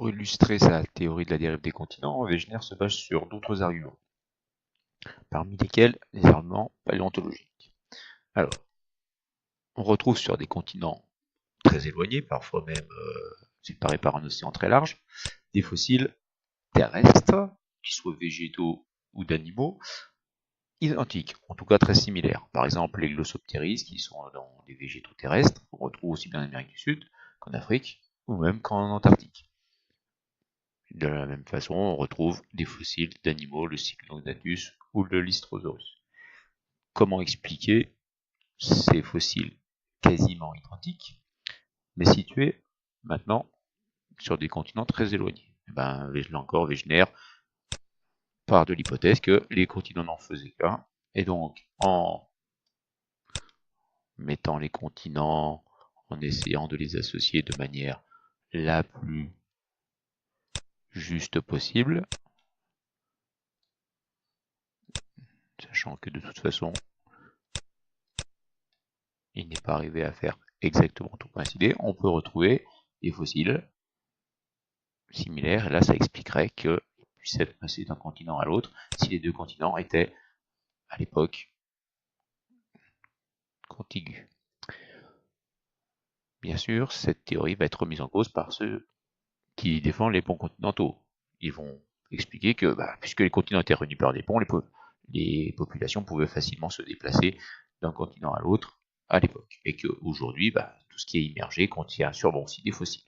Pour illustrer sa théorie de la dérive des continents, Wegener se base sur d'autres arguments, parmi lesquels les arguments paléontologiques. Alors, on retrouve sur des continents très éloignés, parfois même séparés par un océan très large, des fossiles terrestres, qu'ils soient végétaux ou d'animaux, identiques, en tout cas très similaires. Par exemple, les Glossopteris, qui sont dans des végétaux terrestres, qu'on retrouve aussi bien en Amérique du Sud qu'en Afrique, ou même qu'en Antarctique. De la même façon, on retrouve des fossiles d'animaux, le Cyclognathus ou le Lystrosaurus. Comment expliquer ces fossiles quasiment identiques, mais situés maintenant sur des continents très éloignés? Là encore, Wegener part de l'hypothèse que les continents n'en faisaient qu'un, et donc en mettant les continents, en essayant de les associer de manière la plus juste possible, sachant que de toute façon, il n'est pas arrivé à faire exactement tout coïncider, on peut retrouver des fossiles similaires, et là ça expliquerait que puisse être passé d'un continent à l'autre si les deux continents étaient à l'époque contigus. Bien sûr, cette théorie va être remise en cause par ceux qui défendent les ponts continentaux. Ils vont expliquer que puisque les continents étaient réunis par des ponts, les populations pouvaient facilement se déplacer d'un continent à l'autre à l'époque, et qu'aujourd'hui, tout ce qui est immergé contient sûrement aussi des fossiles.